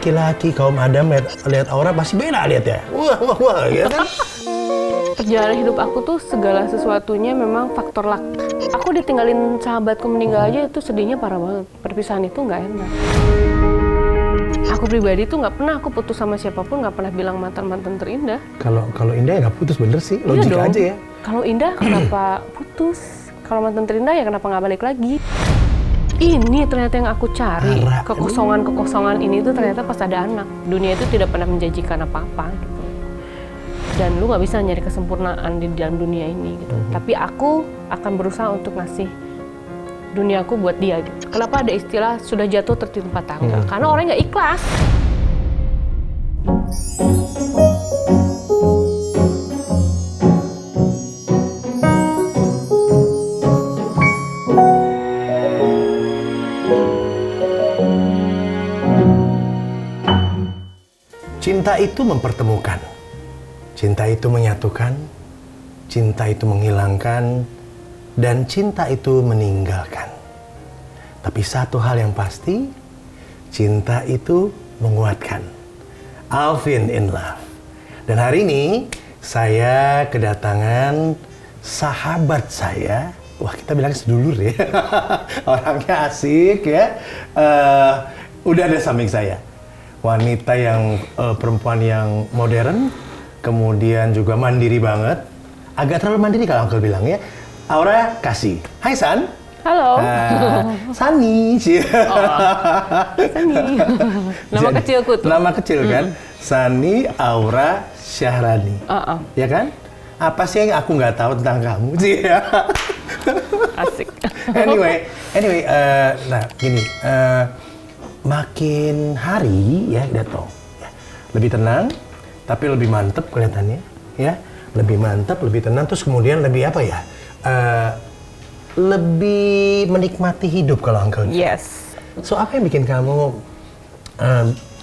laki-laki kaum Adam lihat aura pasti beda lihat ya. Wah, ya kan? Perjalanan hidup aku tuh segala sesuatunya memang faktor luck. Aku ditinggalin sahabatku meninggal aja itu sedihnya parah banget. Perpisahan itu nggak enak. Aku pribadi tuh nggak pernah aku putus sama siapapun, nggak pernah bilang mantan terindah. Kalau indah ya nggak putus, bener sih, logika Iya aja ya. Kalau indah kenapa putus? Kalau mantan terindah ya kenapa nggak balik lagi? Ini ternyata yang aku cari, kekosongan ini tuh ternyata pas ada anak. Dunia itu tidak pernah menjanjikan apa-apa gitu. Dan lu nggak bisa nyari kesempurnaan di dalam dunia ini gitu. Tapi aku akan berusaha untuk ngasih duniaku buat dia gitu. Kenapa ada istilah sudah jatuh tertimpa tangga? Karena orangnya nggak ikhlas. Cinta itu mempertemukan, cinta itu menyatukan, cinta itu menghilangkan, dan cinta itu meninggalkan. Tapi satu hal yang pasti, cinta itu menguatkan. Alvin in Love. Dan hari ini saya kedatangan sahabat saya. Wah, kita bilang sedulur ya. Orangnya asik ya. Udah ada samping saya. Wanita yang perempuan yang modern, kemudian juga mandiri banget. Agak terlalu mandiri kalau Uncle bilang ya. Aura Kasih. Hai San. Halo. Sani. Sani. Nama kecilku tuh. Nama kecil kan? Sani Aura Syahrani. Ya kan? Apa sih yang aku nggak tahu tentang kamu sih ya? Asik. Anyway, nah gini. Makin hari ya datang, ya, lebih tenang, tapi lebih mantep kelihatannya, ya, lebih mantep, lebih tenang, terus kemudian lebih apa ya, lebih menikmati hidup kalau Uncle. Yes. So apa yang bikin kamu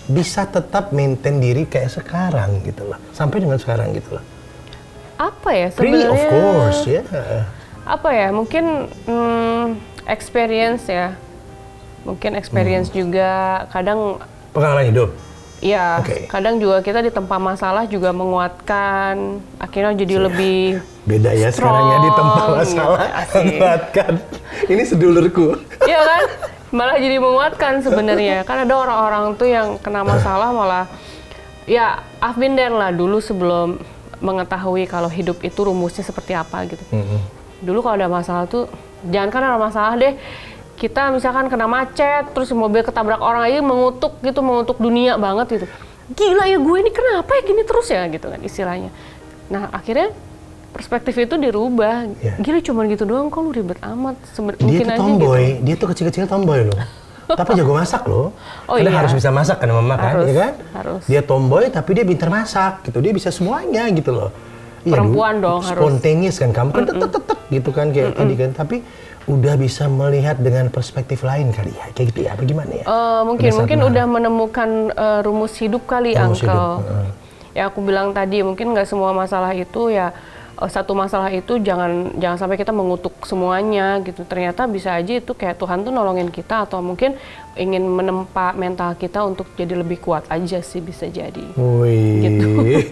bisa tetap maintain diri kayak sekarang gitu loh, sampai dengan sekarang gitu loh? Apa ya Really, sebenarnya? of course, ya. Yeah. Apa ya? Mungkin experience ya. Mungkin experience juga, kadang Pengalaman hidup? ya, Okay. kadang juga kita ditempa masalah juga menguatkan, akhirnya jadi lebih beda ya strong, sekarang ya ditempa masalah, gitu. menguatkan. Ini sedulurku. Iya kan? Malah jadi menguatkan sebenarnya. Kan ada orang-orang tuh yang kena masalah malah, ya I've been there lah dulu sebelum mengetahui kalau hidup itu rumusnya seperti apa gitu. Dulu kalau ada masalah tuh, jangan kan ada masalah deh, kita misalkan kena macet, terus mobil ketabrak orang aja mengutuk dunia banget gitu. Gila ya gue ini kenapa ya gini terus ya gitu kan istilahnya. Nah akhirnya perspektif itu dirubah. Yeah. Gila cuman gitu doang kok lu ribet amat. Dia Mungkin tuh aja tomboy, gitu. dia tuh kecil-kecil tomboy loh. Tapi jago masak loh. Oh Karena iya. harus bisa masak kan mama kan, Harus, ya kan? harus. Dia tomboy tapi dia pintar masak gitu. Dia bisa semuanya gitu loh. Iya, Perempuan dong harus. spontaneous kan kamu kan tek gitu kan kayak tadi kan. Tapi udah bisa melihat dengan perspektif lain kali ya, kayak gitu ya, apa gimana ya? Mungkin udah menemukan rumus hidup kali, Rumus Uncle. hidup, Ya aku bilang tadi, mungkin nggak semua masalah itu ya, satu masalah itu jangan sampai kita mengutuk semuanya gitu. Ternyata bisa aja itu kayak Tuhan tuh nolongin kita, atau mungkin ingin menempa mental kita untuk jadi lebih kuat aja sih, bisa jadi. Wih, Gitu.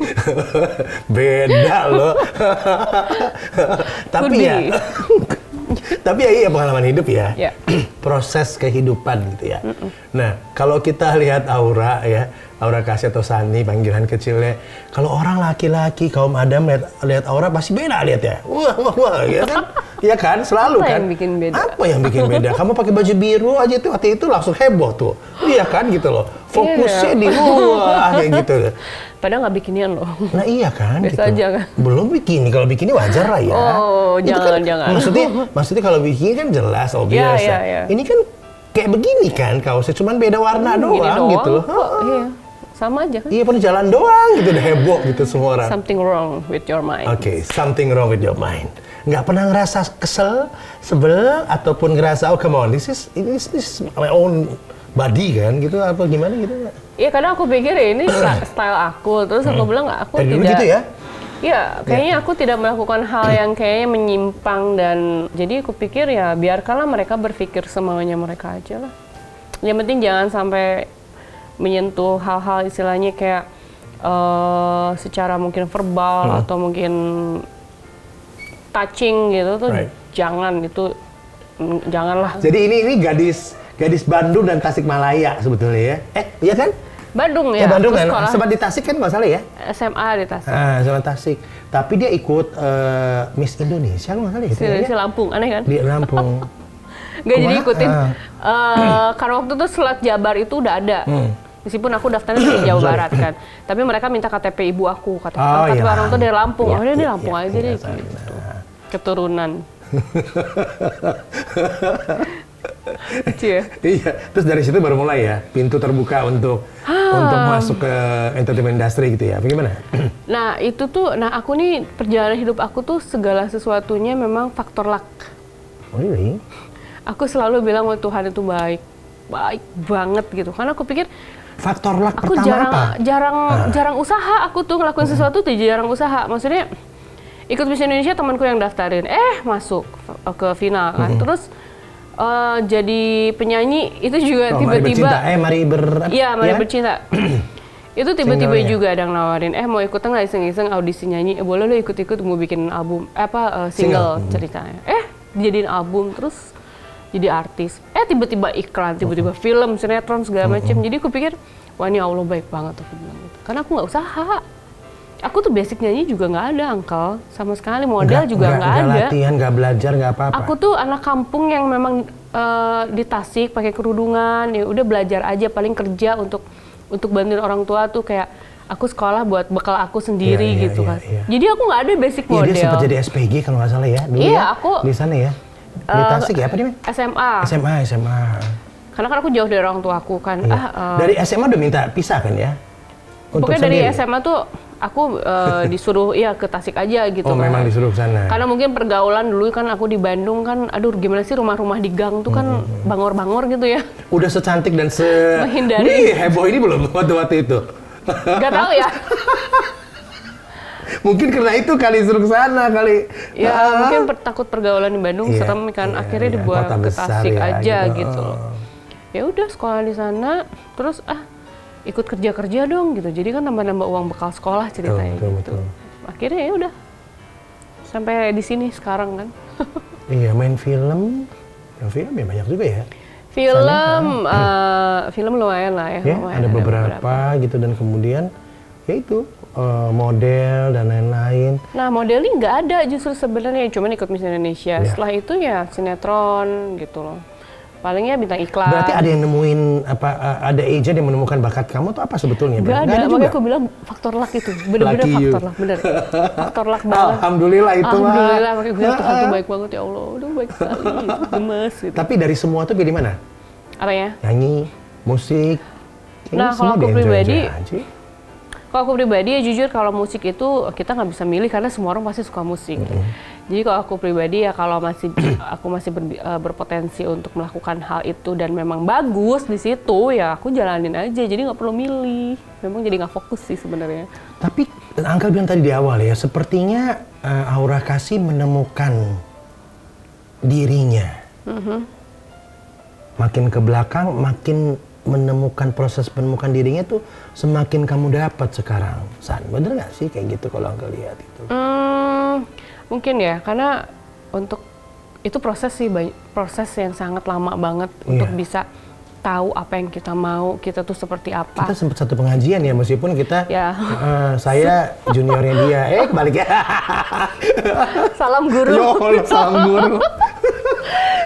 beda loh. Tapi Could ya, be. tapi ya iya pengalaman hidup ya, Ya. proses kehidupan gitu ya. Nah, kalau kita lihat Aura ya, Aura Kasih atau Sani panggilan kecilnya, kalau orang laki-laki kaum Adam lihat Aura pasti beda lihat ya. Wah, ya kan? Iya kan, selalu Apa kan. yang bikin beda? Apa yang bikin beda? Kamu pakai baju biru aja tuh waktu itu langsung heboh tuh. Iya kan gitu loh. Fokusnya di wah kayak gitu. Padahal nggak bikinian loh. Nah iya kan, Biasa gitu. aja kan? Belum bikini, kalau bikini wajar lah ya. Oh, Itu jangan. Maksudnya kalau bikini kan jelas, obvious. Ya. Ini kan kayak begini kan, kaosnya cuman beda warna Gini doang gitu loh. kok, iya. Sama aja kan? Iya, pun jalan doang gitu, udah heboh gitu semua orang. Something wrong with your mind. Oke, something wrong with your mind. Nggak pernah ngerasa kesel, sebel, ataupun ngerasa, oh come on, this is my own body kan, gitu, apa gimana gitu nggak? Iya, kadang aku pikir ya ini style aku, terus aku bilang aku Dari dulu tidak. gitu ya? Iya, kayaknya aku tidak melakukan hal yang kayaknya menyimpang, dan jadi aku pikir ya biarkanlah mereka berpikir semaunya mereka aja lah. Yang penting jangan sampai menyentuh hal-hal istilahnya kayak secara mungkin verbal atau mungkin touching gitu tuh janganlah. Jadi ini gadis Bandung dan Tasikmalaya sebetulnya ya. Iya kan? Bandung ya. Bandung kan. Sekolah Sempat di Tasik kan nggak salah ya? SMA di Tasik. SMA Tasik. Tapi dia ikut Miss Indonesia nggak salah ya? Si Lampung, aneh kan? Di Lampung. Nggak jadi ikutin. Karena waktu itu Selat Jabar itu udah ada. Meskipun aku daftarnya di Jawa Barat kan. Tapi mereka minta KTP ibu aku. KTP orang tuh dari Lampung. Dia di Lampung aja deh gitu. Keturunan. Iya. Terus dari situ baru mulai ya, pintu terbuka untuk masuk ke entertainment industry gitu ya. Bagaimana? Nah itu tuh, aku nih perjalanan hidup aku tuh segala sesuatunya memang faktor luck. Oh really? Aku selalu bilang bahwa Tuhan itu baik banget gitu. Karena aku pikir faktor luck aku pertama jarang usaha. Aku tuh ngelakuin sesuatu tuh jarang usaha. Maksudnya ikut Miss Indonesia temanku yang daftarin, masuk ke final kan. Terus jadi penyanyi itu juga tiba-tiba. Mari bercinta. Itu tiba-tiba juga ada yang nawarin, mau ikutan nggak iseng-iseng audisi nyanyi? Boleh lo ikut-ikut, mau bikin album, single ceritanya. Dijadiin album, terus jadi artis. Tiba-tiba iklan, tiba-tiba film, sinetron segala macam. Jadi aku pikir, wah ini Allah baik banget, aku bilang gitu. Karena aku nggak usaha. Aku tuh basic nyanyi juga nggak ada, Uncle. Sama sekali modal juga nggak ada. Nggak latihan, nggak belajar, nggak apa-apa. Aku tuh anak kampung yang memang di Tasik pakai kerudungan, ya udah belajar aja, paling kerja untuk bantuin orang tua tuh kayak aku sekolah buat bekal aku sendiri gitu kan. Jadi aku nggak ada basic model. Dia sempat jadi SPG kalau nggak salah ya dulu aku di sana ya. Di Tasik ya apa dia? SMA. Karena kan aku jauh dari orang tua aku kan. Dari SMA udah minta pisah kan ya? Pokoknya dari SMA tuh aku disuruh ke Tasik aja gitu. Oh, memang disuruh ke sana. Karena mungkin pergaulan dulu kan aku di Bandung kan, aduh gimana sih rumah-rumah di gang tuh kan bangor-bangor gitu ya. Udah secantik dan menghindari. Heboh ini belum waktu itu. Gak tahu ya. Mungkin karena itu kali suruh ke sana kali. Ya mungkin takut pergaulan di Bandung serem kan, akhirnya dibuat ke Tasik aja gitu. Ya udah sekolah di sana, terus ikut kerja-kerja dong gitu. Jadi kan nambah-nambah uang bekal sekolah ceritanya gitu. Akhirnya ya udah sampai di sini sekarang kan. Iya, main film. Film ya banyak juga ya. Film lumayan lah ya. Lumayan, ada beberapa gitu, dan kemudian ya itu model dan lain-lain. Nah, modeling nggak ada justru sebenarnya, cuman ikut Miss Indonesia. Setelah itu ya sinetron gitu loh. Palingnya bintang iklan. Berarti ada yang nemuin ada agent yang menemukan bakat kamu tuh apa sebetulnya? Gak ada, makanya aku bilang faktor luck itu. Bener-bener faktor luck, bener. Faktor luck banget. Alhamdulillah itu mah. Alhamdulillah, makanya gue Tuhan tuh baik banget ya Allah. Udah baik sekali, gemes gitu. Tapi dari semua tuh pilih mana? Apanya? Nyanyi, musik. Nah, kalau aku pribadi ya jujur kalau musik itu kita nggak bisa milih karena semua orang pasti suka musik. Jadi kalau aku pribadi ya kalau aku masih berpotensi untuk melakukan hal itu dan memang bagus di situ ya aku jalanin aja. Jadi nggak perlu milih. Memang jadi nggak fokus sih sebenarnya. Tapi Angkel bilang tadi di awal ya, sepertinya Aura Kasih menemukan dirinya. Makin ke belakang, makin menemukan proses penemukan dirinya tuh semakin kamu dapat sekarang. San, bener nggak sih kayak gitu kalau Angkel lihat itu? Mungkin ya, karena untuk itu proses yang sangat lama banget untuk bisa tahu apa yang kita mau, kita tuh seperti apa. Kita sempat satu pengajian ya, meskipun kita, saya juniornya dia, kebalik ya. Salam guru. Salam guru.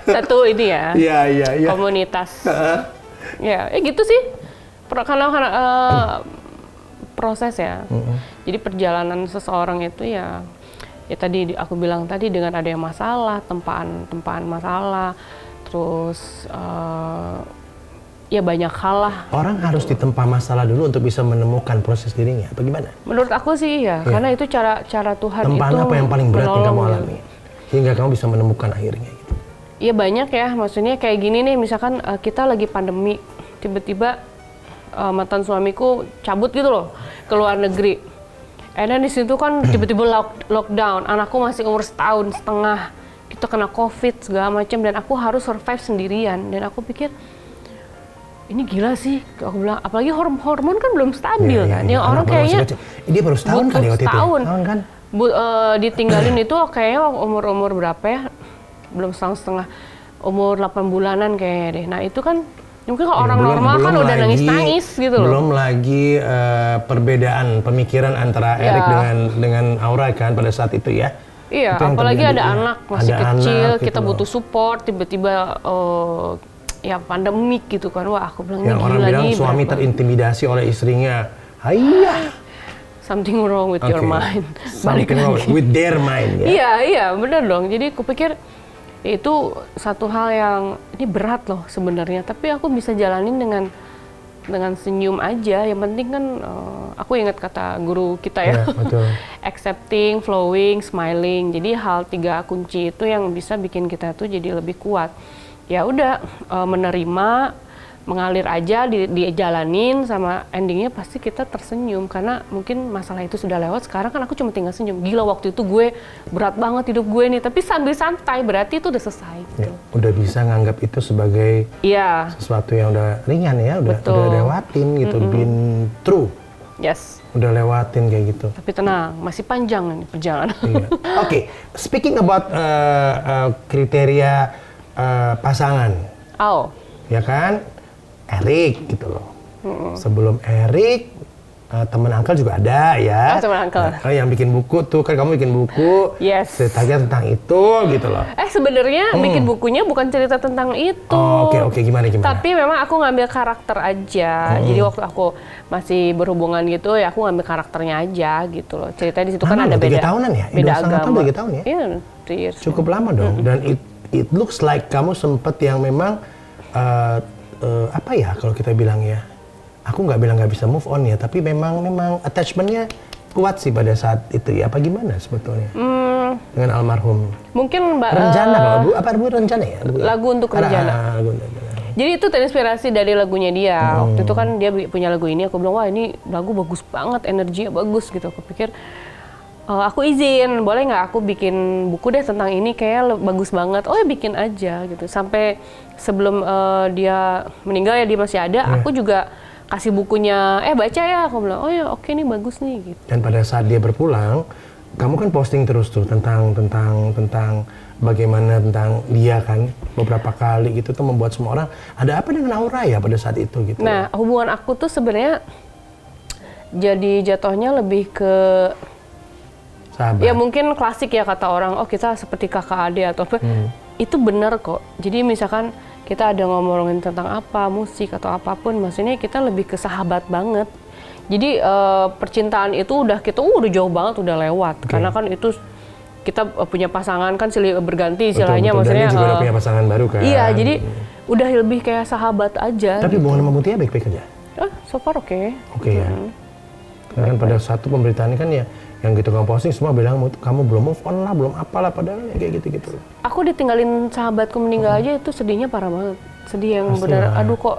Satu ini ya, iya. komunitas. Ya, gitu sih. Karena proses ya. Jadi perjalanan seseorang itu ya tadi aku bilang tadi dengan ada yang masalah, tempaan masalah, terus ya banyak hal lah. Orang harus ditempa masalah dulu untuk bisa menemukan proses dirinya, bagaimana? Menurut aku sih ya, karena itu cara Tuhan tempaan itu. Apa yang paling berat yang kamu alami hingga kamu bisa menemukan akhirnya gitu? Iya banyak ya, maksudnya kayak gini nih, misalkan kita lagi pandemi, tiba-tiba mantan suamiku cabut gitu loh ke luar negeri. Dan di situ kan tiba-tiba lockdown, anakku masih umur 1,5 tahun, kita kena COVID segala macam dan aku harus survive sendirian. Dan aku pikir ini gila sih, aku bilang, apalagi hormon kan belum stabil kan, yang Anak orang baru masih kayaknya kecil. Dia baru setahun butuh kali waktu itu. setahun. Tahun kan? Ditinggalin itu kayaknya umur berapa ya, belum setengah, umur 8 bulanan kayaknya deh. Nah itu kan mungkin kalau orang normal kan udah nangis-nangis gitu loh. Belum lagi perbedaan pemikiran antara Erik dengan Aura kan pada saat itu ya. Iya, itu apalagi terjadi, ada anak masih ada kecil, anak, kita gitu butuh loh. support, tiba-tiba ya pandemik gitu kan. Wah, aku bilang ini Yang orang gila bilang nih. suami terintimidasi oleh istrinya. Hayya. Something wrong with your mind. Balik Something wrong lagi. with their mind ya. Iya, bener dong. Jadi aku pikir itu satu hal yang ini berat loh sebenarnya. Tapi aku bisa jalanin dengan senyum aja. Yang penting kan aku ingat kata guru kita ya. Betul. Accepting, flowing, smiling. Jadi hal 3 kunci itu yang bisa bikin kita tuh jadi lebih kuat. Ya udah menerima, mengalir aja, dijalanin, sama endingnya pasti kita tersenyum karena mungkin masalah itu sudah lewat. Sekarang kan aku cuma tinggal senyum. Gila waktu itu gue berat banget hidup gue nih, tapi sambil santai berarti itu udah selesai. Gitu. Ya, udah bisa nganggap itu sebagai sesuatu yang udah ringan ya, udah lewatin gitu, been through. Yes. Udah lewatin kayak gitu. Tapi tenang, masih panjang nih perjalanan. Iya. Oke, speaking about kriteria pasangan, ya kan? Erik gitu loh. Sebelum Erik, temen Uncle juga ada ya. Temen Uncle. Nah, yang bikin buku tuh, kan kamu bikin buku. Yes. Ceritanya tentang itu gitu loh. Sebenarnya bikin bukunya bukan cerita tentang itu. Oh, oke, gimana? Tapi memang aku ngambil karakter aja. Jadi waktu aku masih berhubungan gitu, ya aku ngambil karakternya aja gitu loh. Ceritanya di situ kan ada 3 tahunan ya? Beda agama. 3 tahun ya? Iya, 3 years. Cukup lama dong. Dan it looks like kamu sempet yang memang apa ya kalau kita bilang ya, aku nggak bilang nggak bisa move on ya, tapi memang attachmentnya kuat sih pada saat itu ya. Apa gimana sebetulnya dengan almarhum? Mungkin Renjana kalau Bu, apa Bu Renjana ya? Lagu untuk Renjana. Jadi itu terinspirasi dari lagunya dia. Waktu itu kan dia punya lagu ini, aku bilang wah ini lagu bagus banget, energinya bagus gitu. Aku pikir aku izin, boleh nggak aku bikin buku deh tentang ini, kayak bagus banget. Oh ya bikin aja gitu. Sampai sebelum dia meninggal ya, dia masih ada, aku juga kasih bukunya, baca ya. Aku bilang, oh ya oke nih bagus nih gitu. Dan pada saat dia berpulang, kamu kan posting terus tuh tentang bagaimana tentang dia kan, beberapa kali gitu tuh membuat semua orang, ada apa dengan Aura ya pada saat itu gitu. Nah, hubungan aku tuh sebenarnya jadi jatuhnya lebih ke sahabat. Ya mungkin klasik ya kata orang, oh kita seperti kakak adik atau apa. Itu benar kok. Jadi misalkan kita ada ngomongin tentang apa, musik atau apapun, maksudnya kita lebih ke sahabat banget. Jadi percintaan itu udah jauh banget, udah lewat. Karena kan itu kita punya pasangan kan silih berganti istilahnya, maksudnya. Dan dia juga udah punya pasangan baru kan. Iya, jadi udah lebih kayak sahabat aja. Tapi hubungan sama Mutia baik-baik aja? So far oke. Oke ya. Karena kan pada satu pemberitaan kan ya, yang gitu kamu posting semua bilang kamu belum move on lah, belum apalah, padahal ya kayak gitu-gitu. Aku ditinggalin sahabatku meninggal aja itu sedihnya parah banget. Sedih yang benar, aduh kok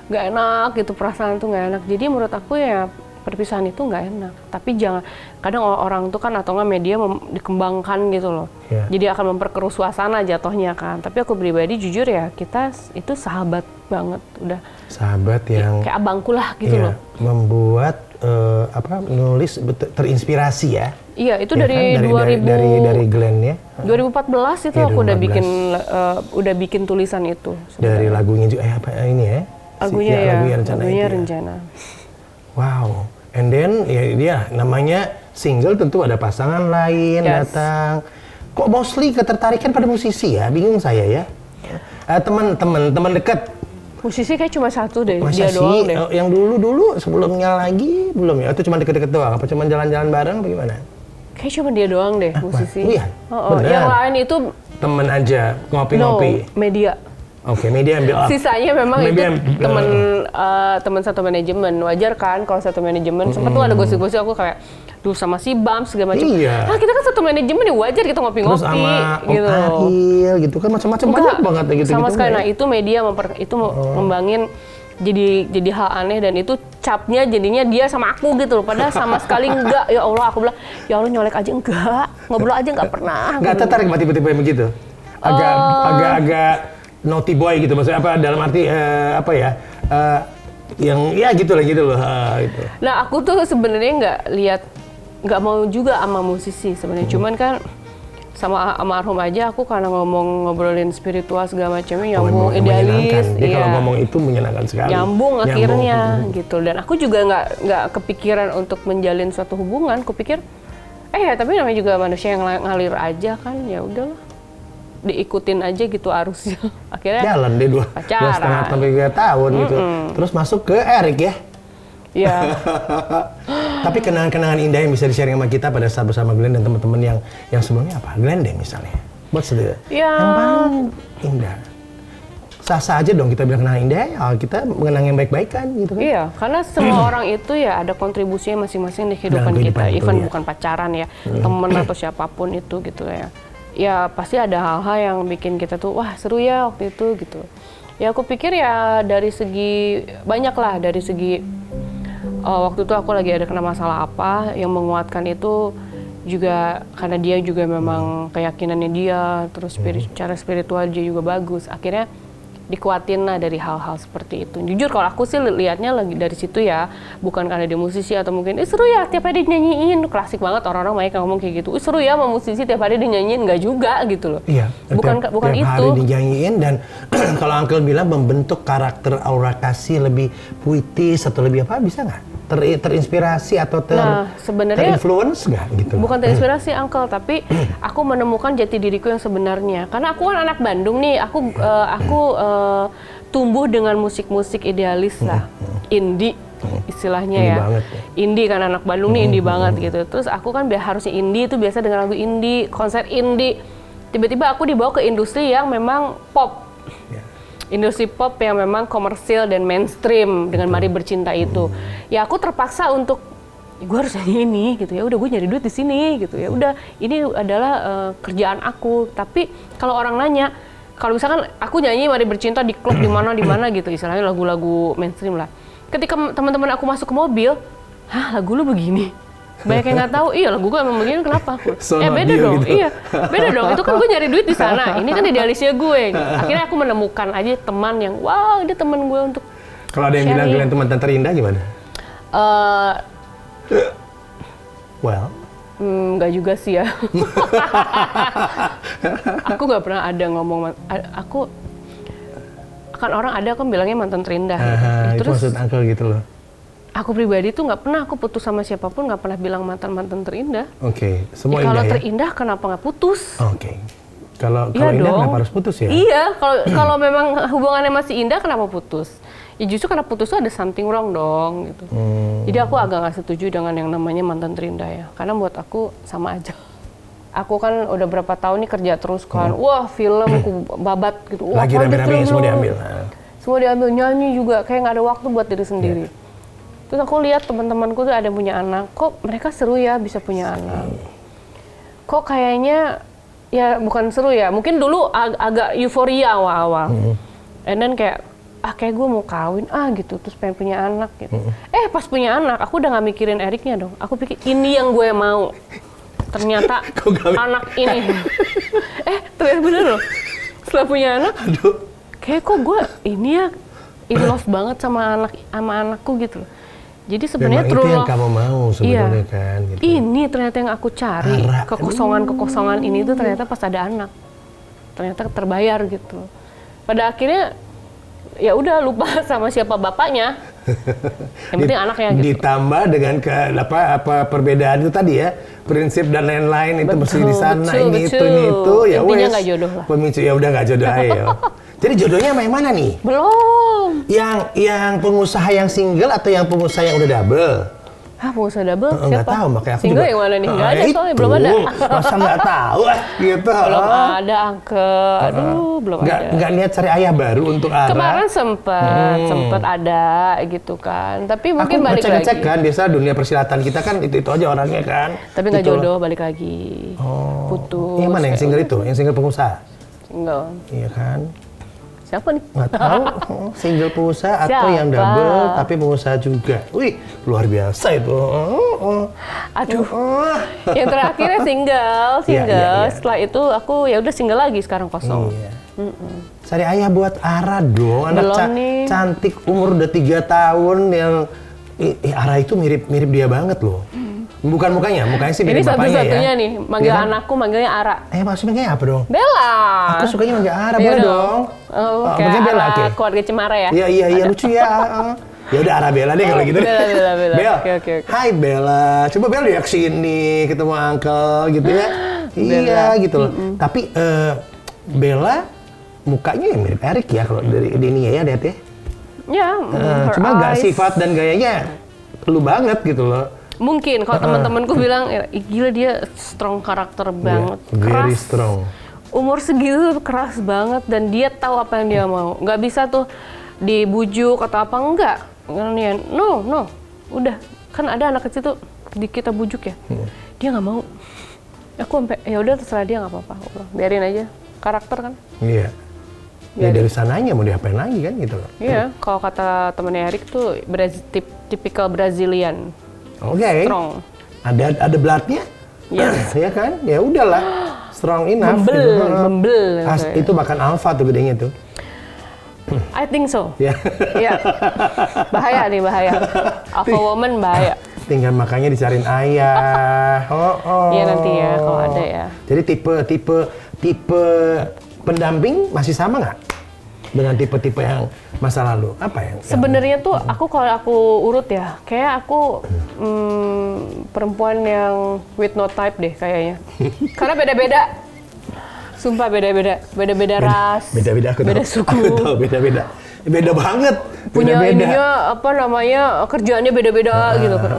nggak enak gitu, perasaan tuh nggak enak. Jadi menurut aku ya perpisahan itu nggak enak. Tapi jangan, kadang orang tuh kan atau nggak media dikembangkan gitu loh. Jadi akan memperkeruh suasana jatuhnya kan. Tapi aku pribadi jujur ya, kita itu sahabat banget, udah. Sahabat yang kayak abangku lah gitu loh. Membuat nulis terinspirasi ya. Iya, itu ya dari kan? dari Glenn ya. 2014 itu ya, aku 2014. udah bikin tulisan itu. Dari lagunya juga apa ini ya? Lagunya Rencana. Wow. And then ya dia namanya single, tentu ada pasangan lain datang. Kok mostly ketertarikan pada musisi ya? Bingung saya ya. Teman dekat. Musisi kayak cuma satu deh, Masa dia doang deh. Yang dulu sebelumnya lagi belum ya? Itu cuma deket-deket doang? Apa cuma jalan-jalan bareng? Bagaimana? Kayak cuma dia doang deh, musisi. Iya. Yang lain itu temen aja, ngopi-ngopi. Media. Oke, media ambil up. Sisanya memang itu teman satu manajemen. Wajar kan kalau satu manajemen. Sempat tuh ada gosip-gosip aku kayak duh sama si Bam segala macam. Iya. Nah, kita kan satu manajemen ya, wajar kita ngopi-ngopi. Terus sama gitu. Ariel gitu kan, macam-macam banyak banget gitu. Sama sekali. Nah, itu media ngembangin jadi hal aneh, dan itu capnya jadinya dia sama aku gitu loh. Padahal sama sekali enggak. Ya Allah, aku bilang, ya Allah nyolek aja enggak. Ngobrol aja enggak pernah. Enggak tertarik tiba-tiba begitu. Agak naughty boy gitu, maksudnya apa dalam arti apa ya? Yang ya gitu loh. Gitu. Nah aku tuh sebenarnya nggak mau juga sama musisi sebenarnya, cuman kan sama almarhum aja aku karena ngobrolin spiritual segala macamnya nyambung, idealis, Dia kalau ngomong itu menyenangkan sekali. Nyambung akhirnya gitu. Dan aku juga nggak kepikiran untuk menjalin suatu hubungan. Kupikir tapi namanya juga manusia yang ngalir aja kan, ya udahlah diikutin aja gitu arusnya. Akhirnya jalan deh 2,5 sampai 3 tahun gitu. Terus masuk ke Erik ya. Iya. Tapi kenangan-kenangan indah yang bisa di-sharing sama kita pada saat bersama Glenn dan teman-teman yang sebelumnya apa? Glenn deh misalnya. Buat sedih. Ya. Yang paling indah. Sah-sah aja dong kita bilang kenangan indah, ya kita mengenang yang baik-baik kan gitu kan. Iya, karena semua orang itu ya ada kontribusinya masing-masing di kehidupan kita. Even bukan pacaran ya, temen atau siapapun itu gitu ya. Ya pasti ada hal-hal yang bikin kita tuh wah seru ya waktu itu gitu. Ya aku pikir ya dari segi banyak lah, dari segi waktu itu aku lagi ada kena masalah apa yang menguatkan itu juga karena dia juga memang keyakinannya dia, terus cara spiritual dia juga bagus. Akhirnya dikuatin lah dari hal-hal seperti itu. Jujur kalau aku sih lihatnya lagi dari situ ya, bukan karena dia musisi atau mungkin seru ya tiap hari dinyanyiin. Klasik banget orang-orang banyak yang ngomong kayak gitu. Seru ya sama musisi tiap hari dinyanyiin, nggak juga gitu loh. Iya. Bukan tiap itu. hari dinyanyiin dan kalau Uncle bilang membentuk karakter aura kasih lebih puitis atau lebih apa bisa nggak? Terinspirasi atau sebenarnya terinfluence nggak gitu? Bukan terinspirasi Uncle, tapi aku menemukan jati diriku yang sebenarnya. Karena aku kan anak Bandung nih, aku tumbuh dengan musik-musik idealis lah, indie istilahnya indie ya. Banget, ya. Indie kan anak Bandung nih indie banget gitu. Terus aku kan harusnya indie itu biasa dengan lagu indie, konser indie. Tiba-tiba aku dibawa ke industri yang memang pop. Industri pop yang memang komersil dan mainstream dengan Mari Bercinta itu. Ya aku terpaksa untuk gue harus nyanyi ini gitu ya. Udah gue nyari duit di sini gitu ya. Udah ini adalah kerjaan aku. Tapi kalau orang nanya, kalau misalkan aku nyanyi Mari Bercinta di klub di mana gitu, istilahnya lagu-lagu mainstream lah. Ketika teman-teman aku masuk ke mobil, hah lagu lu begini? Banyak yang nggak tahu, iya lagu gue emang begini kenapa? Beda dong, gitu. Iya beda dong. Itu kan gue nyari duit di sana. Ini kan idealisnya gue. Akhirnya aku menemukan aja teman yang, wow dia teman gue untuk. Kalau ada yang bilang Glenn teman terindah gimana? Well, nggak juga sih ya. Aku nggak pernah ada ngomong. Aku kan orang ada kan bilangnya mantan terindah. Itu maksud Uncle gitu loh. Aku pribadi tuh nggak pernah aku putus sama siapapun, nggak pernah bilang mantan terindah. Oke, semua indah kalau ya? terindah kenapa nggak putus? Oke. Kalau indah kenapa harus putus ya? Iya, kalau memang hubungannya masih indah kenapa putus? Ya justru karena putus tuh ada something wrong dong gitu. Jadi aku agak nggak setuju dengan yang namanya mantan terindah ya, karena buat aku sama aja. Aku kan udah berapa tahun nih kerja terus kan, wah film aku babat gitu. Wah, lagi rame-rame semua diambil. Semua diambil, nyanyi juga, kayak nggak ada waktu buat diri sendiri. Terus aku lihat teman-temanku tuh ada yang punya anak, kok mereka seru ya bisa punya anak. Kok kayaknya, ya bukan seru ya, mungkin dulu agak euforia awal-awal. And then kayak, kayak gue mau kawin, gitu, terus pengen punya anak gitu. Pas punya anak, aku udah gak mikirin Eriknya dong. Aku pikir, ini yang gue mau. Ternyata anak ini. Ternyata bener loh. Setelah punya anak, kayak kok gue ini ya, in love banget sama anakku gitu loh. Jadi sebenarnya itu yang kamu mau sebenarnya kan. Gitu. Ini ternyata yang aku cari, kekosongan ini tuh ternyata pas ada anak, ternyata terbayar gitu. Pada akhirnya ya udah lupa sama siapa bapaknya, yang penting anaknya gitu. Ditambah dengan perbedaan itu tadi ya, prinsip dan lain-lain itu mesti di sana ini itu ya wes. Intinya nggak jodoh lah. Pemicu ya udah nggak jodoh aja. Jadi jodohnya sama yang mana nih? Belum. Yang pengusaha yang single atau yang pengusaha yang udah double? Pengusaha double? Siapa? Nggak tahu, makanya aku single juga. Yang mana nih? Nggak ada soalnya, belum ada. Masa nggak tahu gitu. Belum ada, Uncle. Aduh, belum ada. Nggak niat cari ayah baru untuk Ara? Kemarin sempet ada gitu kan. Tapi mungkin balik lagi. Aku ngecek kan, biasa dunia persilatan kita kan itu aja orangnya kan. Tapi nggak jodoh, balik lagi. Putus. Yang mana yang single itu? Yang single pengusaha? Single. Iya kan? Siapa nih? Nggak tahu, single pengusaha atau yang double tapi pengusaha juga. Wih, luar biasa itu. Aduh, yang terakhirnya single. Ya. Setelah itu aku ya udah single lagi sekarang kosong. Iya. Cari ayah buat Ara dong, anak Belum nih. cantik umur udah 3 tahun yang Ara itu mirip dia banget loh. Bukan mukanya sih Ini mirip bapaknya ya. satu-satunya nih, manggil Iya kan? anakku manggilnya Ara. Maksudnya apa dong? Bella. Aku sukanya manggil Ara, Iya boleh dong. Oh, Pakai kayak Bella, Ara oke. keluarga Cemara ya? Iya lucu ya. Ya udah Ara Bella deh kalau gitu. Bella. Bel, Oke. hai Bella. Coba Bella lihat sini ketemu Uncle gitu ya. Iya gitu loh. Tapi Bella mukanya ya mirip Eric ya kalau dari ini ya lihat ya. Ya, her Cuma gak eyes. sifat dan gayanya lu banget gitu loh. Mungkin kalau teman-temanku bilang, "Ih, gila dia strong karakter banget, Very keras. strong. Umur segitu keras banget dan dia tahu apa yang dia mau. Nggak bisa tuh dibujuk atau apa enggak. No, udah kan ada anak kecil tuh kita bujuk ya, dia nggak mau. Aku sampai ya udah terserah dia nggak apa-apa, biarin aja karakter kan. Iya. Ya dari sananya mau diapain lagi kan gitu loh. Iya, kalau kata temennya Eric tuh typical Brazilian. Oke. Strong. Ada bloodnya? Yes. Ya kan? Ya udahlah. Strong enough. Membel. Itu makan alpha tuh gedenya tuh. I think so. Ya. Iya. Bahaya. Alpha woman bahaya. Tinggal makanya dicariin ayah. Iya nanti ya kalau ada ya. Jadi tipe pendamping masih sama nggak dengan tipe-tipe yang masa lalu? Apa yang? Sebenarnya tuh kalau aku urut ya, kayak aku perempuan yang with no type deh kayaknya. Karena beda-beda. Sumpah beda-beda ras, Beda-beda aku beda tahu. suku. Aku tahu beda-beda. Beda banget. Punya Beda-beda. ininya apa namanya kerjaannya beda-beda gitu kan.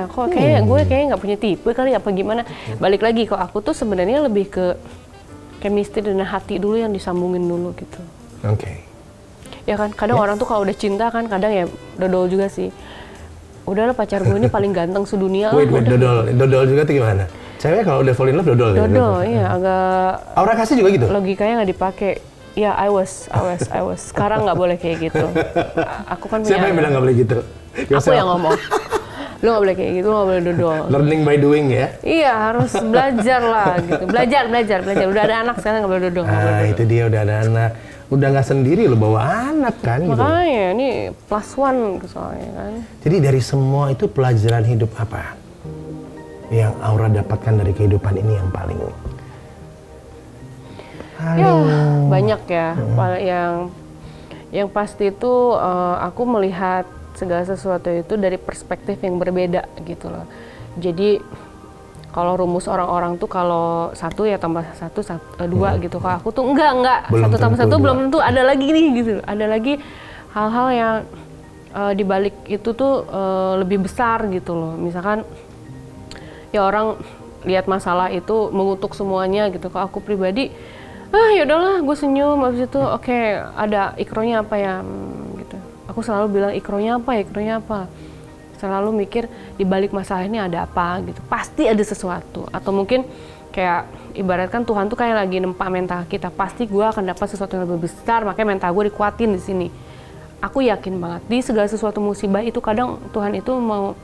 Kok kayak gue nggak punya tipe kali apa gimana. Balik lagi kok aku tuh sebenarnya lebih ke chemistry dan hati dulu yang disambungin dulu gitu. Oke. Ya kan, kadang orang tuh kalau udah cinta kan kadang ya dodol juga sih. Udahlah pacar gue ini paling ganteng sedunia. Wait, udah. dodol juga tuh gimana? Cewek kalau udah fall in love dodol ya? Dodol, iya agak Aura kasih juga gitu? logikanya nggak dipakai. Ya, I was. Sekarang nggak boleh kayak gitu. Aku kan punya Siapa yang bilang nggak boleh gitu? Aku yang ngomong. Lu nggak boleh kayak gitu, lu nggak boleh dodol. Learning by doing ya? Iya, harus belajar lah gitu. Belajar. Udah ada anak sekarang nggak boleh dodol. Itu dia udah ada anak. Udah nggak sendiri lo bawa anak kan gitu. Makanya ini +1 soalnya kan. Jadi dari semua itu pelajaran hidup apa yang Aura dapatkan dari kehidupan ini yang paling Ya, banyak ya. Yang pasti itu aku melihat segala sesuatu itu dari perspektif yang berbeda gitu loh. Jadi kalau rumus orang-orang tuh kalau 1 ya tambah 1 2 gitu. Kalau aku tuh enggak. Belum 1 tambah 1 tentu belum 2. tentu, ada lagi nih gitu. Ada lagi hal-hal yang di balik itu tuh lebih besar gitu loh. Misalkan ya orang lihat masalah itu mengutuk semuanya gitu. Kalau aku pribadi, ya udahlah gue senyum habis itu oke, ada ikronya apa ya gitu. Aku selalu bilang ikronya apa. Selalu mikir di balik masalah ini ada apa gitu. Pasti ada sesuatu atau mungkin kayak ibaratkan Tuhan tuh kayak lagi nempa mental kita. Pasti gue akan dapat sesuatu yang lebih besar, makanya mental gue dikuatin di sini. Aku yakin banget di segala sesuatu musibah itu kadang Tuhan itu mau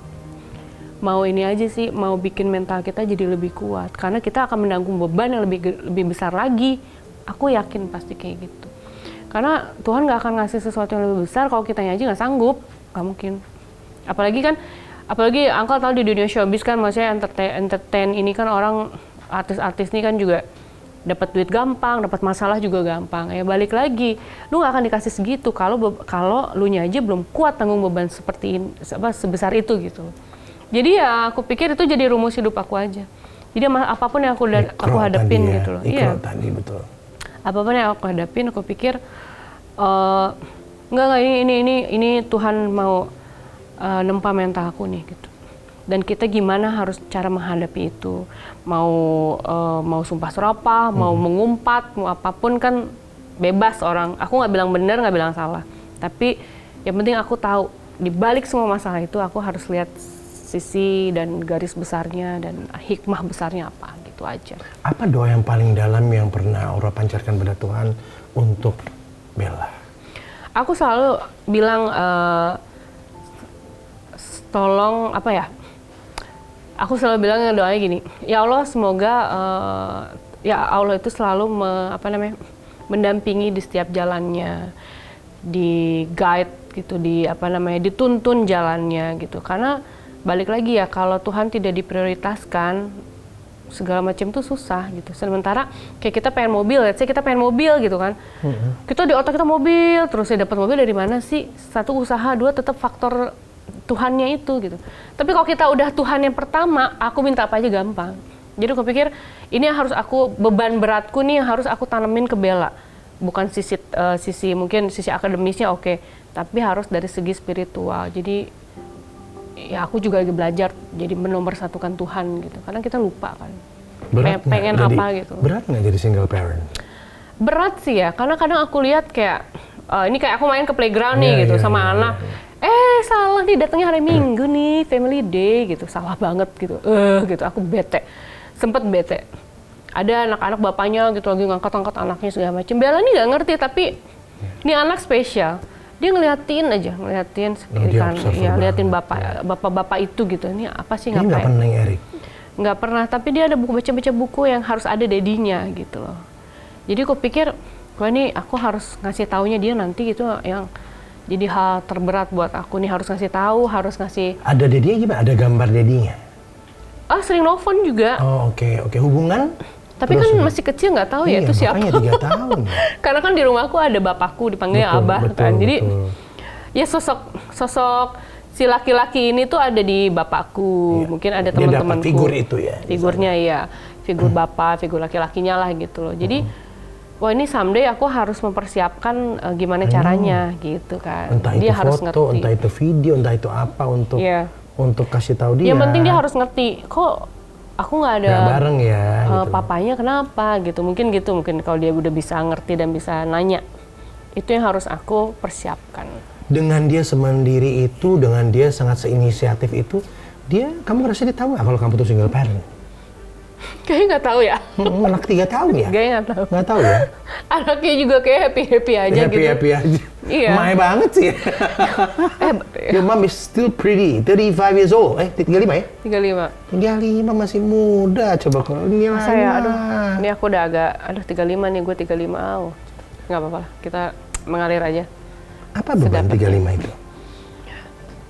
ini aja sih, mau bikin mental kita jadi lebih kuat karena kita akan menanggung beban yang lebih besar lagi. Aku yakin pasti kayak gitu. Karena Tuhan nggak akan ngasih sesuatu yang lebih besar kalau kitanya aja nggak sanggup, nggak mungkin. Apalagi Uncle tahu di dunia showbiz kan, maksudnya entertain ini kan orang artis-artis ini kan juga dapat duit gampang, dapat masalah juga gampang. Ya balik lagi, lu nggak akan dikasih segitu kalau lu nya aja belum kuat tanggung beban seperti ini, sebesar itu gitu. Jadi ya aku pikir itu jadi rumus hidup aku aja. Jadi apapun yang aku hadapin gitu loh. Ikro tadi betul. Apapun yang aku hadapin, aku pikir enggak ini Tuhan mau nempa mental aku nih gitu. Dan kita gimana harus cara menghadapi itu, mau sumpah serapah, mau mengumpat, mau apapun kan bebas orang. Aku nggak bilang benar, nggak bilang salah. Tapi yang penting aku tahu di balik semua masalah itu aku harus lihat sisi dan garis besarnya dan hikmah besarnya apa gitu aja. Apa doa yang paling dalam yang pernah Aura pancarkan pada Tuhan untuk Bella? Aku selalu bilang tolong apa ya? Aku selalu bilang doanya gini, ya Allah semoga ya Allah itu selalu mendampingi di setiap jalannya, di guide gitu, dituntun jalannya gitu. Karena balik lagi ya, kalau Tuhan tidak diprioritaskan, segala macam tuh susah gitu. Sementara kayak kita pengen mobil, let's say kita pengen mobil gitu kan. Kita di otak kita mobil, terus ya dapat mobil dari mana sih? Satu usaha, dua tetap faktor Tuhannya itu gitu. Tapi kalau kita udah Tuhan yang pertama, aku minta apa aja gampang. Jadi aku pikir ini yang harus beban beratku nih yang harus aku tanemin ke Bella. Bukan mungkin sisi akademisnya oke, tapi harus dari segi spiritual. Jadi ya aku juga lagi belajar jadi menomorsatukan Tuhan gitu. Karena kita lupa kan. Pengen apa gitu. Berat nggak jadi single parent? Berat sih ya, karena kadang aku lihat kayak ini kayak aku main ke playground nih gitu sama anak. Salah nih, datangnya hari Minggu nih, family day gitu. Salah banget gitu. Gitu aku bete. Sempet bete. Ada anak-anak bapaknya gitu lagi ngangkat-angkat anaknya segala macam. Bella nih nggak ngerti, tapi ini anak spesial. Dia ngeliatin kan, ya liatin bapak-bapak itu gitu. Ini apa sih, ngapain? Dia nggak pernah Erik? Nggak pernah, tapi dia ada baca buku yang harus ada dedinya gitu loh. Jadi aku pikir, wah ini aku harus ngasih taunya dia nanti gitu, yang jadi hal terberat buat aku nih, harus ngasih tahu, harus ngasih. Ada dedinya gimana? Ada gambar dedinya? Sering nelfon juga. Oh oke. Hubungan? Tapi kan masih kecil, nggak tahu ya itu siapa. Makanya 3 tahun. Karena kan di rumahku ada bapakku, dipanggilnya Abah kan. Jadi ya sosok si laki-laki ini tuh ada di bapakku. Mungkin ada teman-temanku. Figur itu ya. Figurnya ya, figur bapak, figur laki-lakinya lah gitu loh. Jadi wah ini someday aku harus mempersiapkan gimana caranya gitu kan. Entah dia itu harus foto, ngerti. entah itu video, entah itu apa untuk kasih tahu dia. Yang penting dia harus ngerti. Kok aku nggak ada bareng ya gitu. Papanya kenapa gitu, mungkin kalau dia udah bisa ngerti dan bisa nanya, itu yang harus aku persiapkan. Dengan dia semandiri itu, dengan dia sangat seinisiatif itu, kamu ngerasa dia tahu nggak kalau kamu tuh single parent? Kayaknya nggak tahu ya. Anak 3 tahun ya? Kayaknya nggak tahu. Nggak tahu ya? Anaknya juga kayak happy aja gitu. Happy aja. Iya. Mai banget sih. Your mom is still pretty, 35 years old. 35 ya? 35. 35 masih muda. Coba kalau ini lah. Ini aku udah agak, 35 nih, gue 35. Nggak apa-apa lah, kita mengalir aja. Apa beban 35 itu?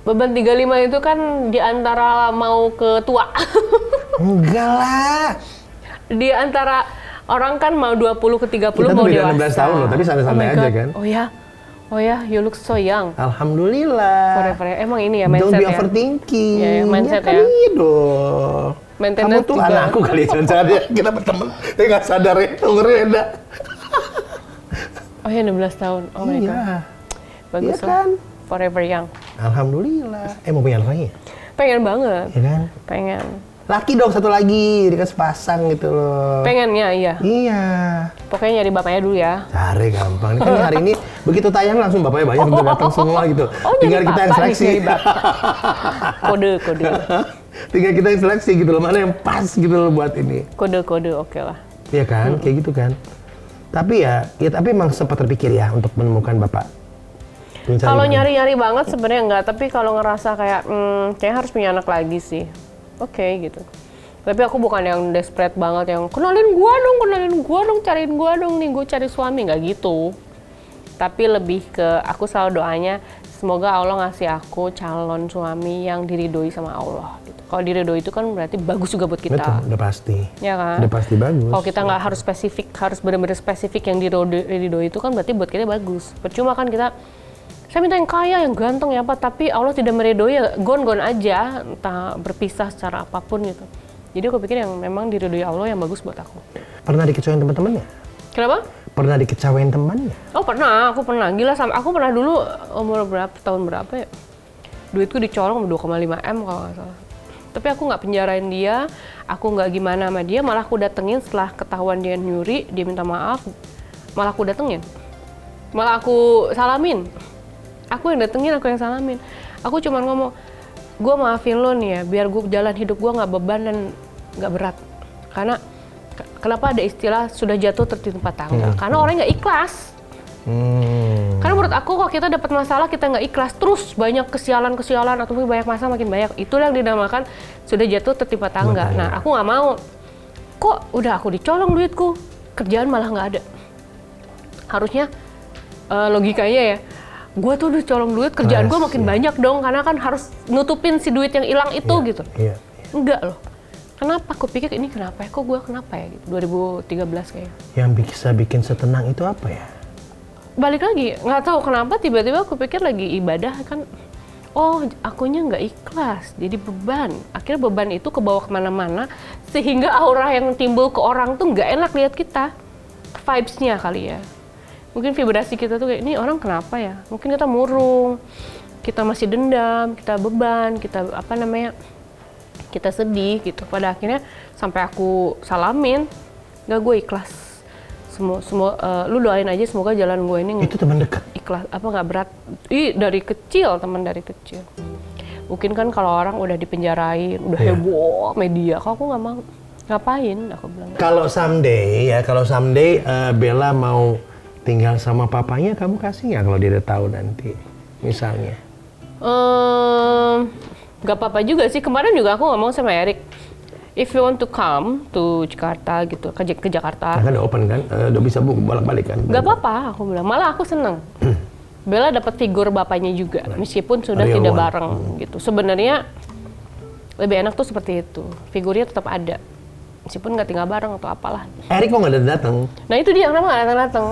Beban 35 itu kan di antara mau ke tua. Enggak lah. Di antara orang kan mau 20 ke 30 kita mau beda dewasa. 16 tahun loh, tapi santai-santai aja kan. Oh ya, you look so young. Alhamdulillah. Forever. Emang ini ya mindset ya. Don't be overthinking. Ya, mindset ya. Kan iya dong. Maintenance kamu tuh juga. anakku kali jangan ya. Kita berteman, tapi nggak sadar ya. Reda. Oh ya, 16 tahun. Oh my God. Bagus iya kan? Forever young. Alhamdulillah. Mau punya anak lagi? Pengen banget. Iya kan? Pengen. Laki dong satu lagi, dia kan sepasang gitu loh. Pengennya iya. Iya. Pokoknya nyari bapaknya dulu ya. Cari gampang. Ini kan hari ini begitu tayang langsung bapaknya banyak udah datang semua gitu. Tinggal kita yang seleksi. Kode. Tinggal kita yang seleksi gitu loh, mana yang pas gitu loh buat ini. Kode oke lah. Iya kan, kayak gitu kan. Tapi tapi emang sempat terpikir ya untuk menemukan bapak. Kalau nyari-nyari banget sebenarnya enggak, tapi kalau ngerasa kayak kayaknya harus punya anak lagi sih. Oke, gitu. Tapi aku bukan yang desperate banget yang kenalin gua dong, cariin gua dong nih, gua cari suami, nggak gitu. Tapi lebih ke aku selalu doanya semoga Allah ngasih aku calon suami yang diridhoi sama Allah gitu. Kalau diridhoi itu kan berarti bagus juga buat kita. Betul, udah pasti. Ya kan? Udah pasti bagus. Kalau kita nggak harus spesifik, harus benar-benar spesifik yang diridhoi itu kan berarti buat kita bagus. Percuma kan kita saya minta yang kaya, yang ganteng ya apa, tapi Allah tidak meridhoi ya gon-gon aja, entah berpisah secara apapun gitu. Jadi aku pikir yang memang diridhoi Allah yang bagus buat aku. Pernah dikecewain teman-temannya? Kenapa? Pernah dikecewain temannya? Oh pernah, aku pernah. Gila, aku pernah dulu umur tahun berapa ya? Duitku dicolong 2,5 M kalau nggak salah. Tapi aku nggak penjarain dia, aku nggak gimana sama dia, malah aku datengin setelah ketahuan dia nyuri, dia minta maaf, malah aku datengin. Malah aku salamin. Aku yang datengin, aku yang salamin. Aku cuma ngomong, gue maafin lo nih ya, biar gue jalan hidup gue nggak beban dan nggak berat. Karena kenapa ada istilah sudah jatuh tertimpa tangga? Karena orang nggak ikhlas. Karena menurut aku kalau kita dapat masalah kita nggak ikhlas, terus banyak kesialan atau banyak masalah makin banyak. Itulah yang dinamakan sudah jatuh tertimpa tangga. Nah aku nggak mau. Kok udah aku dicolong duitku, kerjaan malah nggak ada. harusnya logikanya ya, gue tuh udah colong duit, kerjaan gue makin banyak dong, karena kan harus nutupin si duit yang hilang itu gitu. Enggak loh. Kenapa? Aku pikir ini kenapa ya? Kok gue kenapa ya? Gitu. 2013 kayaknya. Yang bisa bikin setenang itu apa ya? Balik lagi, nggak tahu kenapa tiba-tiba aku pikir lagi ibadah kan, oh akunya nggak ikhlas, jadi beban. Akhirnya beban itu kebawa kemana-mana, sehingga aura yang timbul ke orang tuh nggak enak lihat kita. Vibes-nya kali ya. Mungkin vibrasi kita tuh kayak, ini orang kenapa ya? Mungkin kita murung, kita masih dendam, kita beban, kita kita sedih gitu. Pada akhirnya sampai aku salamin, nggak, gue ikhlas. Semua lu doain aja semoga jalan gue ini itu teman dekat ikhlas, nggak berat. Dari kecil, teman dari kecil. Mungkin kan kalau orang udah dipenjarain, udah heboh media, kalau aku nggak mau, ngapain aku bilang. Kalau someday Bella mau tinggal sama papanya, kamu kasih nggak kalau dia udah tahu nanti misalnya? Gak apa-apa juga sih, kemarin juga aku ngomong sama Erik, if you want to come to Jakarta gitu, ke Jakarta. Kan udah open kan, udah bisa bolak-balik kan. Gak apa-apa, aku bilang, malah aku seneng. Bella dapat figur bapaknya juga, meskipun sudah Real tidak one. bareng gitu. Sebenarnya lebih enak tuh seperti itu, figurnya tetap ada, meskipun nggak tinggal bareng atau apalah. Erik kok nggak datang? Nah itu dia, kenapa nggak datang-datang?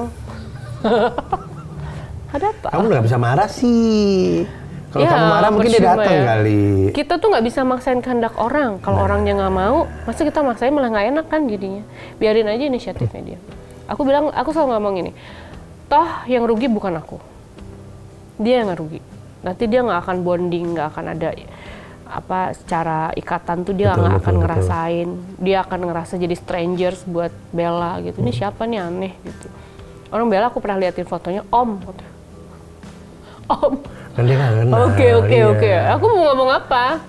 Ada apa? Kamu nggak bisa marah sih. Kalau Ya, kamu marah mungkin dia percuma datang ya. kali. Kita tuh nggak bisa maksain kehendak orang. Kalau orangnya nggak mau, masa kita maksain malah nggak enak kan jadinya. Biarin aja inisiatifnya dia. Aku selalu ngomong ini, toh yang rugi bukan aku. Dia yang rugi. Nanti dia nggak akan bonding, nggak akan ada secara ikatan tuh dia nggak akan ngerasain. Dia akan ngerasa jadi strangers buat Bella gitu. Ini siapa nih aneh gitu. Orang Bella aku pernah liatin fotonya, Om. Om. Kan dia nggak kenal. Oke. Aku mau ngomong apa?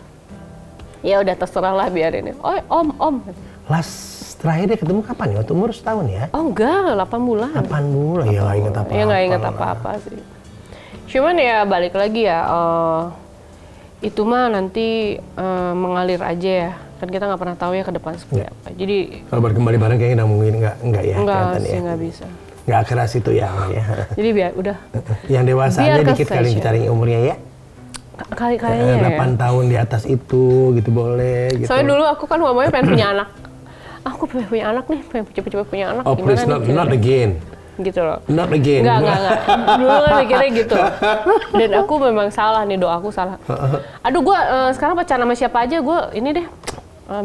Ya udah terserah lah, biarin ya. Oh, Om. Last terakhir dia ketemu kapan ya? Waktu umur setahun ya? Oh enggak, 8 bulan. 8 bulan, ya nggak inget apa-apa. Ya nggak inget apa-apa sih. Cuman ya balik lagi ya, itu mah nanti mengalir aja ya. Kan kita nggak pernah tahu ya ke depan seperti apa. Jadi kalau berkembali bareng kayaknya mungkin nggak ya? enggak kelihatan sih, ya. nggak bisa. Nggak keras itu ya. Jadi biar udah. Yang dewasanya Biar dikit kali fashion. bicara umurnya ya. Kayaknya ya. 8 tahun di atas itu gitu boleh gitu. Soalnya dulu aku kan ngomongnya pengen punya anak. Aku pengen punya anak nih, pengen cepet-cepet punya anak. Oh please, not again. Gitu loh. Not again. Enggak. Dulu kan mikirnya gitu. Dan aku memang salah nih, doaku salah. Aduh, gue sekarang pacaran sama siapa aja, gue ini deh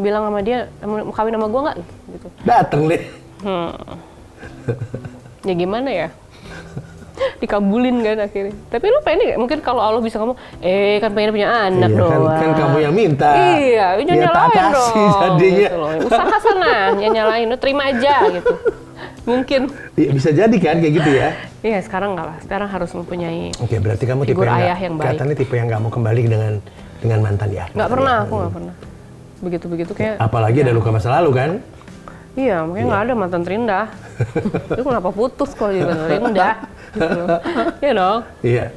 bilang sama dia, mau kawin sama gue nggak? Gitu. Dateng deh. Ya gimana ya? Dikabulin kan akhirnya. Tapi lu pengen nggak? Mungkin kalau Allah bisa ngomong, kan pengen punya anak Iya, doang. kan kamu yang minta. Iya, Ya, nyalain tak dong. kasih jadinya. Gitu loh. Usaha sana, nyalain, lu terima aja gitu. Mungkin. Iya, bisa jadi kan kayak gitu ya. Iya, sekarang nggak lah. Sekarang harus mempunyai. Oke, berarti kamu tipe Figur yang ayah yang baik. katanya tipe yang nggak mau kembali dengan mantan ya. Nggak pernah, aku nggak pernah. Begitu-begitu kayak. Apalagi ada luka masa lalu kan. Iya, makanya nggak ada mantan terindah. Itu kenapa putus kalau jadi mantan terindah? Gitu. You know. Iya.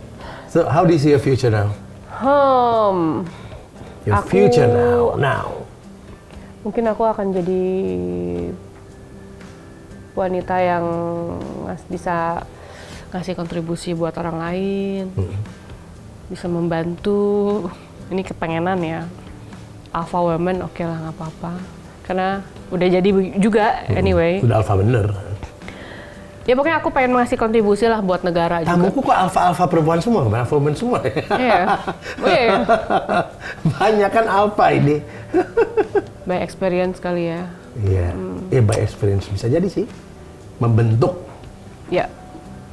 So how do you see your future now? Your future now. Mungkin aku akan jadi wanita yang bisa ngasih kontribusi buat orang lain, bisa membantu. Ini kepengenan ya. Alpha woman, oke lah, nggak apa-apa. Karena udah jadi juga anyway. Udah alpha bener. Ya pokoknya aku pengen ngasih kontribusi lah buat negara juga. Tamuku kok alpha perempuan semua, alpha woman semua. Iya. Oh, iya. Banyak kan alpha ini. By experience kali ya. Iya. By experience bisa jadi sih. Membentuk. Ya.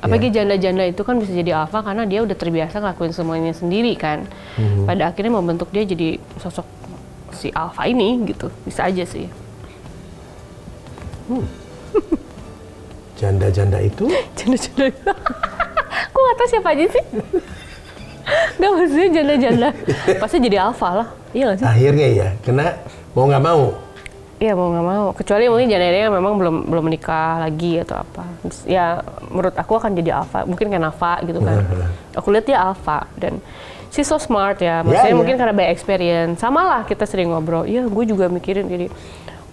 Apalagi janda-janda itu kan bisa jadi alpha karena dia udah terbiasa ngelakuin semuanya sendiri kan. Pada akhirnya membentuk dia jadi sosok si alpha ini gitu. Bisa aja sih. Janda-janda itu? Janda-janda. Kok nggak tahu siapa aja sih? Nggak, maksudnya janda-janda. Pasti jadi alpha lah. Iya nggak sih? Akhirnya ya, karena mau nggak mau. Iya, mau nggak mau. Kecuali mungkin janda-janda memang belum menikah lagi atau apa. Ya menurut aku akan jadi alpha. Mungkin kayak Nafa gitu kan. Aku lihat dia alpha dan she's so smart ya. Maksudnya mungkin karena by experience. Sama lah kita sering ngobrol. Iya, gue juga mikirin jadi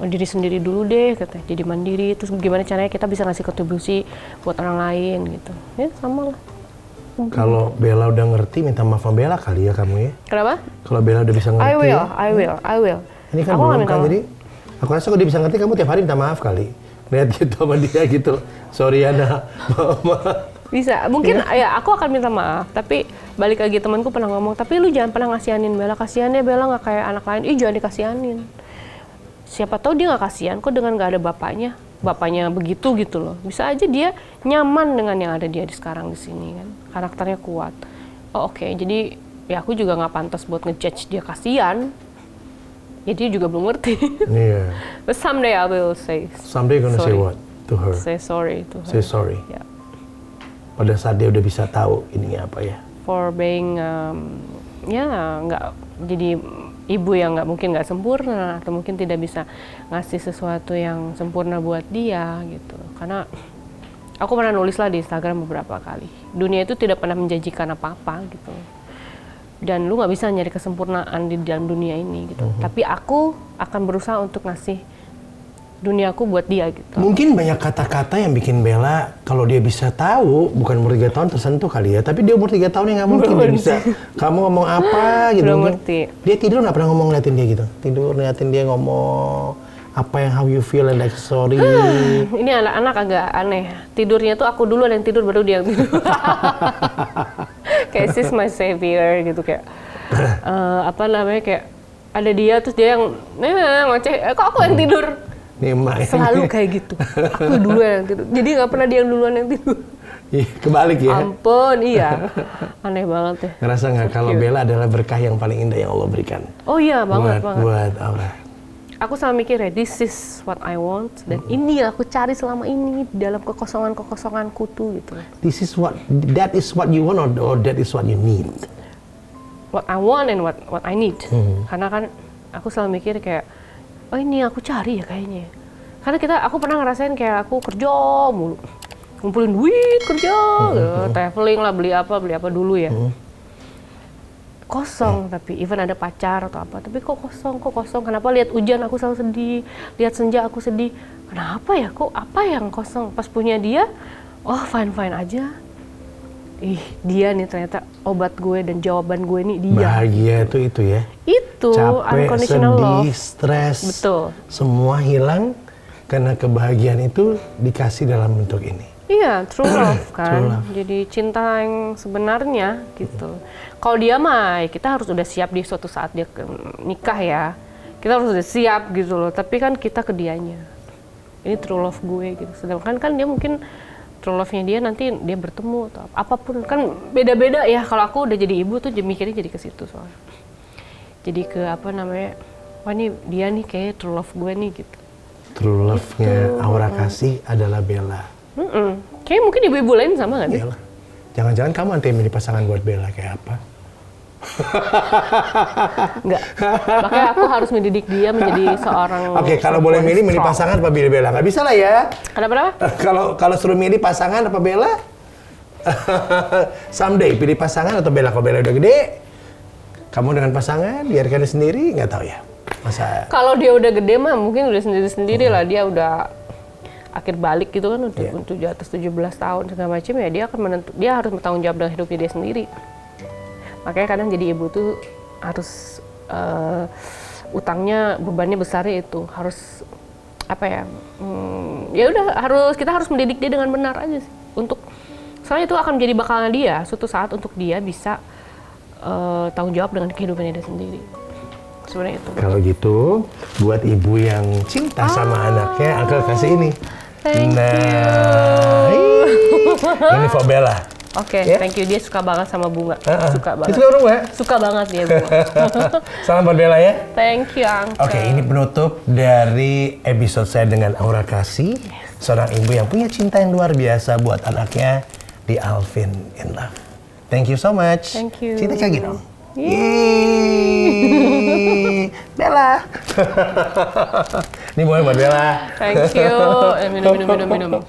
diri sendiri dulu deh, katanya. Jadi mandiri, terus gimana caranya kita bisa ngasih kontribusi buat orang lain gitu. Ya sama lah. Kalau Bella udah ngerti, minta maaf sama Bella kali ya kamu ya. Kenapa? Kalau Bella udah bisa ngerti. I will. Ini kan Aku nggak belum minta kan, maaf. jadi aku rasa kalau dia bisa ngerti, kamu tiap hari minta maaf kali. Lihat gitu sama dia gitu. Sorry Yana. Bisa, mungkin ya aku akan minta maaf, tapi balik lagi temanku pernah ngomong, tapi lu jangan pernah ngasihanin Bella, kasihannya Bella nggak kayak anak lain, jangan dikasihanin. Siapa tahu dia nggak kasihan kok dengan nggak ada bapaknya begitu gitu loh. Bisa aja dia nyaman dengan yang ada dia di sekarang di sini kan, karakternya kuat. Oh oke, jadi ya aku juga nggak pantas buat ngejudge dia kasihan. Ya dia juga belum ngerti. Iya. But someday I will say. Someday you're gonna say sorry. what to her? Say sorry to her. Say sorry. Ya. Pada saat dia udah bisa tahu ininya apa ya. For being ya nggak jadi ibu yang nggak sempurna atau mungkin tidak bisa ngasih sesuatu yang sempurna buat dia gitu. Karena aku pernah nulis lah di Instagram beberapa kali, dunia itu tidak pernah menjanjikan apa-apa gitu, dan lu nggak bisa nyari kesempurnaan di dalam dunia ini gitu. Tapi aku akan berusaha untuk ngasih duniaku buat dia gitu. Mungkin banyak kata-kata yang bikin Bella kalau dia bisa tahu, bukan umur 3 tahun tersentuh kali ya, tapi dia umur 3 tahun yang nggak mungkin dia bisa. Kamu ngomong apa gitu. Belum mungkin. ngerti. Dia tidur nggak pernah ngomong ngeliatin dia gitu. Tidur ngeliatin dia ngomong apa yang how you feel and like sorry. Ini anak-anak agak aneh. Tidurnya tuh aku dulu yang tidur baru dia yang tidur. Kayak sis my savior gitu kayak apa namanya kayak ada dia terus dia yang ngoceh. Kok aku yang tidur? Nih emak ini. Selalu kayak gitu. Aku duluan yang tidur. Jadi nggak pernah dia yang duluan yang tidur. Ih, kebalik ya. Ampun, iya. Aneh banget ya. Ngerasa nggak kalau Bella adalah berkah yang paling indah yang Allah berikan? Oh iya, banget. Buat Aura. Aku selalu mikir ya, this is what I want. Dan ini aku cari selama ini di dalam kekosonganku tuh gitu. That is what you want or that is what you need? What I want and what I need. Karena kan aku selalu mikir kayak, oh ini aku cari ya kayaknya. Karena aku pernah ngerasain kayak aku kerja mulu, ngumpulin duit kerja, traveling lah, beli apa dulu ya. Kosong, tapi even ada pacar atau apa, tapi kok kosong. Kenapa lihat hujan aku selalu sedih, lihat senja aku sedih. Kenapa ya? Kok apa yang kosong? Pas punya dia, oh fine aja. Dia nih ternyata obat gue dan jawaban gue nih dia. Bahagia itu ya. Itu capek, unconditional sedih, love. stres, Betul. semua hilang karena kebahagiaan itu dikasih dalam bentuk ini. Iya, true love kan. True love. Jadi cinta yang sebenarnya gitu. Kalau dia mah, kita harus udah siap di suatu saat dia nikah ya. Kita harus udah siap gitu loh. Tapi kan kita ke dianya. Ini true love gue gitu. Sedangkan kan dia mungkin true love-nya dia nanti dia bertemu atau apapun kan beda-beda ya. Kalau aku udah jadi ibu tuh mikirnya jadi ke situ soalnya. Jadi ke apa namanya? Wah ini dia nih kayak true love gue nih gitu. True love-nya Aura kasih adalah Bella. Kayaknya mungkin ibu-ibu lain sama nggak sih? Iyalah. Jangan-jangan kamu nanti milih pasangan buat Bella kayak apa? Enggak. Makanya aku harus mendidik dia menjadi seorang. Oke, kalau boleh milih pasangan apa pilih Bella? Nggak bisa lah ya. Kenapa? Kalau suruh milih pasangan apa Bella? Someday pilih pasangan atau Bella? Kalau Bella udah gede, kamu dengan pasangan, biarkan dia sendiri, nggak tahu ya. Masa? Kalau dia udah gede mah mungkin udah sendiri-sendiri lah. Dia udah akhir balik gitu kan untuk di atas 17 tahun segala macam ya, dia harus bertanggung jawab dengan hidupnya dia sendiri. Makanya kadang jadi ibu tuh harus utangnya, bebannya besarnya itu harus apa ya? Ya udah kita harus mendidik dia dengan benar aja sih. Soalnya itu akan menjadi bakalnya dia suatu saat untuk dia bisa tanggung jawab dengan kehidupannya dia sendiri. Sebenarnya itu. Kalau gitu, buat ibu yang cinta sama anaknya, Uncle kasih ini. Thank you. Ini for Bella. Oke, thank you. Dia suka banget sama bunga. Suka banget. Itu orang ya? Suka banget dia bunga. Salam buat Bella ya. Thank you, Uncle. Oke, ini penutup dari episode saya dengan Aura Kasih. Seorang ibu yang punya cinta yang luar biasa buat anaknya di Alvin in Love. Thank you so much. Thank you. Cinta lagi dong. Yeay. Bella. Ini boleh buat Bella. Thank you. Minum.